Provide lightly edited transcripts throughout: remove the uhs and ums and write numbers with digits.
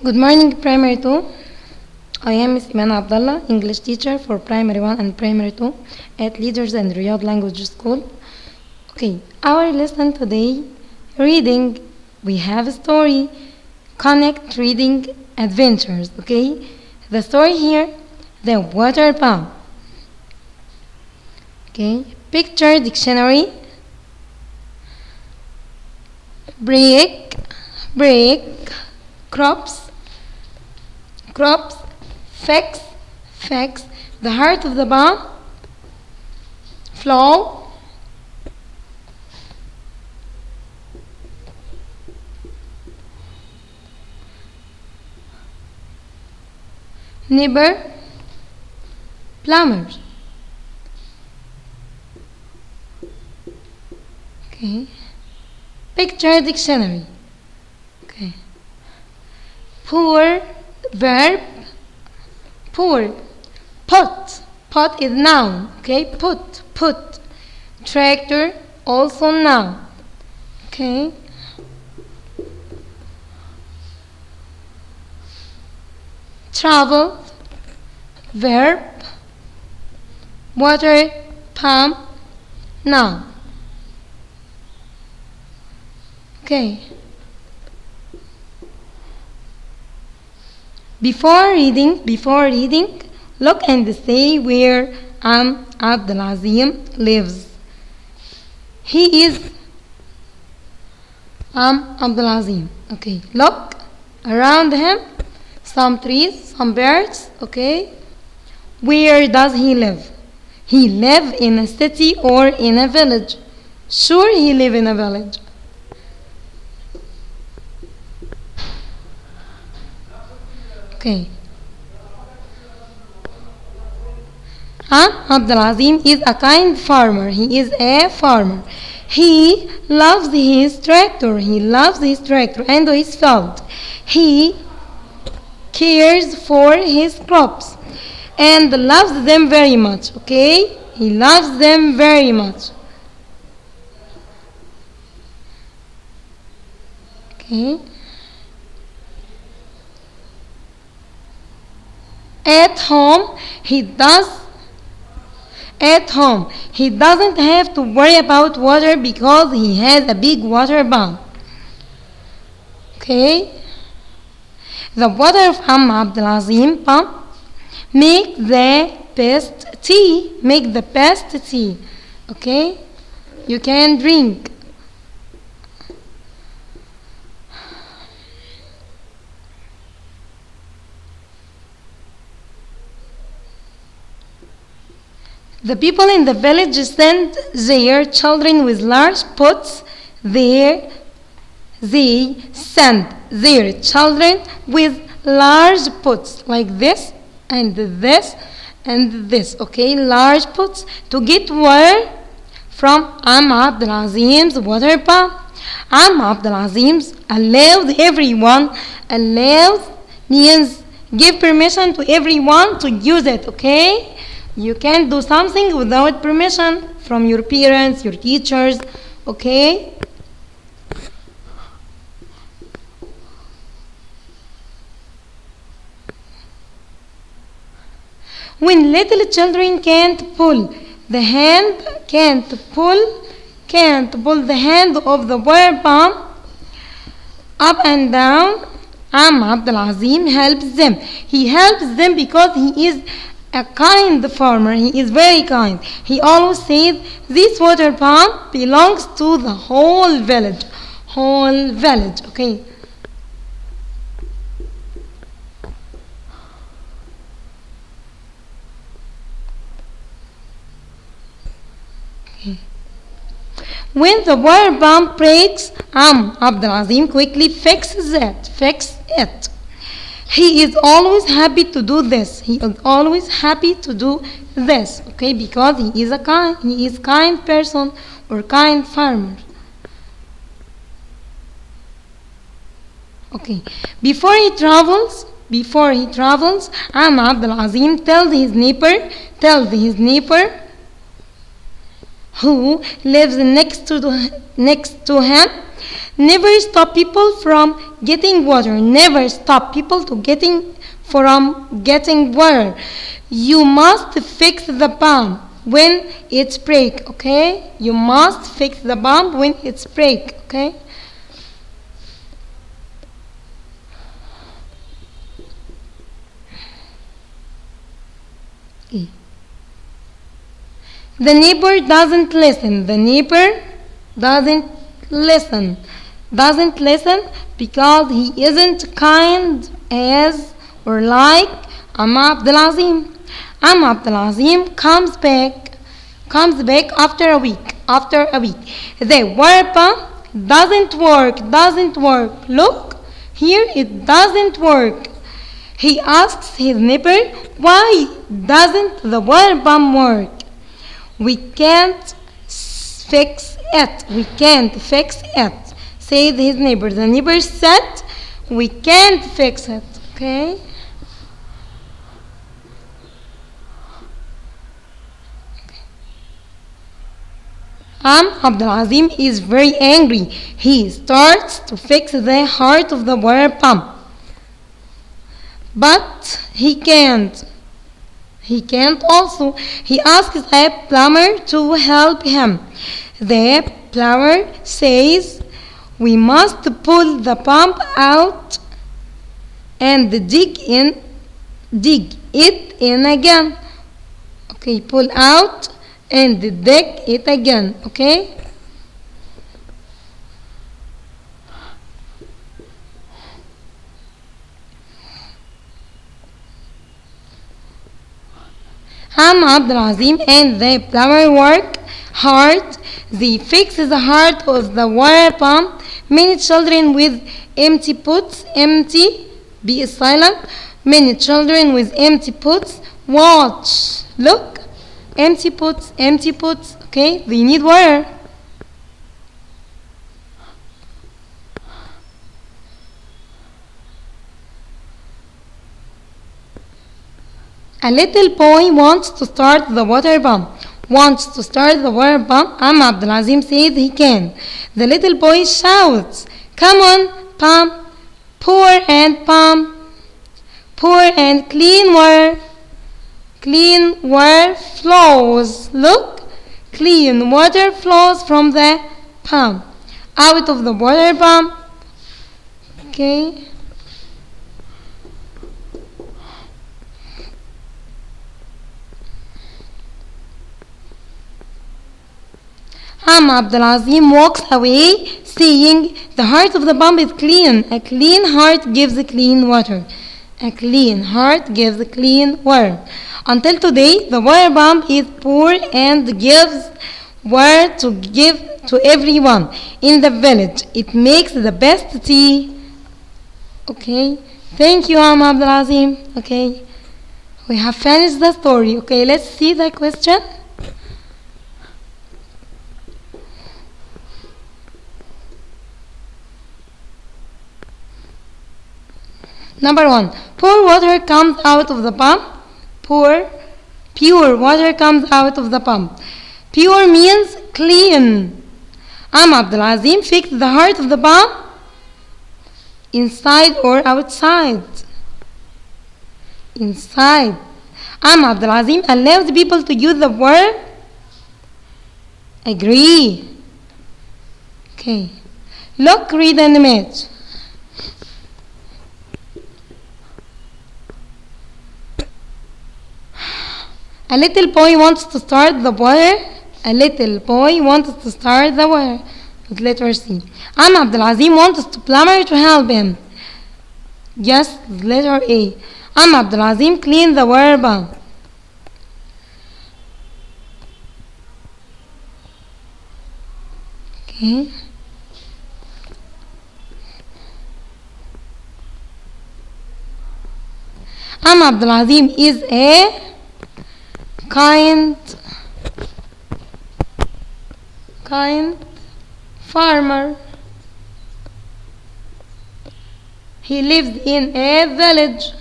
Good morning, Primary 2. I am Miss Iman Abdallah, English teacher for Primary 1 and Primary 2 at Leaders and Riyadh Language School. Okay, our lesson today, reading. We have a story, connect reading adventures, okay? The story here, the water pump. Okay, picture dictionary, break, crops, facts, the heart of the bomb, flow, neighbor, plumbers. Okay, picture dictionary. Okay, poor, verb, poor, pot is noun. Okay, put, tractor, also noun. Okay, travel, verb, water pump, noun. Okay. Before reading, look and say where Abdulazim lives. He is Abdulazim. Okay, look around him. Some trees, some birds. Okay, where does he live? He live in a city or in a village? Sure, he live in a village. Okay. Abdulazim is a kind farmer. He is a farmer. He loves his tractor. And his field. He cares for his crops and loves them very much. Okay? He loves them very much. Okay? At home, he doesn't have to worry about water because he has a big water pump. Okay? The water of Abdulazim pump make the best tea. Okay? You can drink. The people in the village send their children with large pots. They send their children with large pots like this and this and this. Okay, large pots to get water from Abdulazim's water pump. Abdulazim's means give permission to everyone to use it. Okay. You can't do something without permission from your parents, your teachers, okay? When little children can't pull the hand of the water pump up and down, Abdulazim helps them. He helps them because he is a kind farmer. He is very kind. He always says this water pump belongs to the whole village. Okay. When the water pump breaks, Abdulazim quickly fixes it. He is always happy to do this. Okay, because he is kind person or kind farmer. Okay. Before he travels, Abdulazim tells his neighbor who lives next to him Never stop people from getting water. Never stop people from getting water. You must fix the pump when it's break, okay? You must fix the pump when it's break, okay? The neighbor doesn't listen. The neighbor doesn't listen. Doesn't listen because he isn't kind as or like Amma Abdelazim. Amma Abdelazim comes back after a week. The water pump doesn't work. Look, here it doesn't work. He asks his neighbor, why doesn't the water pump work? We can't fix it, said his neighbor. The neighbor said, we can't fix it, okay? Abdelazim is very angry. He starts to fix the heart of the water pump. But he can't. Also. He asks a plumber to help him. The plumber says, we must pull the pump out and dig it in again. Okay, pull out and dig it again. Okay? Abdelazim and the plumber work hard. They fix the heart of the water pump. Many children with empty pots, be silent. Many children with empty pots watch. Look, empty pots. Okay, they need water. A little boy wants to start the water pump. Abdelazim says he can. The little boy shouts, come on, pump, pour and pump, pour and clean water. Clean water flows. Look, clean water flows from the pump out of the water pump. Okay. Abdelazim walks away saying, the heart of the pump is clean. A clean heart gives clean water. Until today, the water pump is poor and gives water to give to everyone in the village. It makes the best tea. Okay, thank you, Abdelazim. Okay, we have finished the story. Okay, let's see the question. Number 1. Pure water comes out of the pump. Pure water comes out of the pump. Pure means clean. Abdelazim fixed the heart of the pump. Inside or outside? Inside. Abdelazim allows people to use the water. Agree. Okay. Look, read an image. A little boy wants to start the water. With letter C. Abdelazim wants the plumber to help him. Yes, letter A. Abdelazim cleaned the water pump. Okay. Abdelazim is a kind farmer. He lives in a village.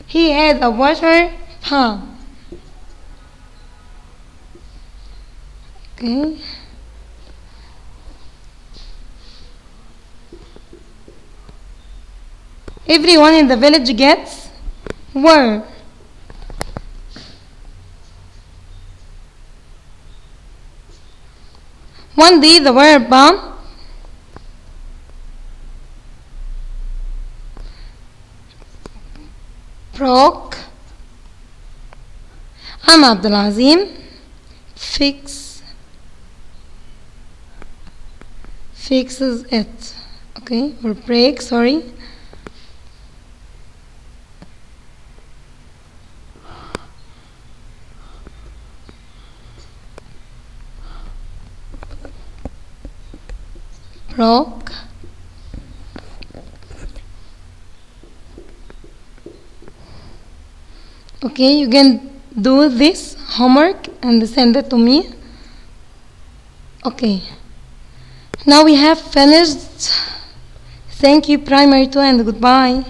He has a water pump. Okay. Everyone in the village gets were. One day the wire bomb broke. I'm Abdulazim. Fixes it. Okay, or break, sorry. Broke. Okay, you can do this homework and send it to me. Okay, now we have finished. Thank you, primary 2, and goodbye.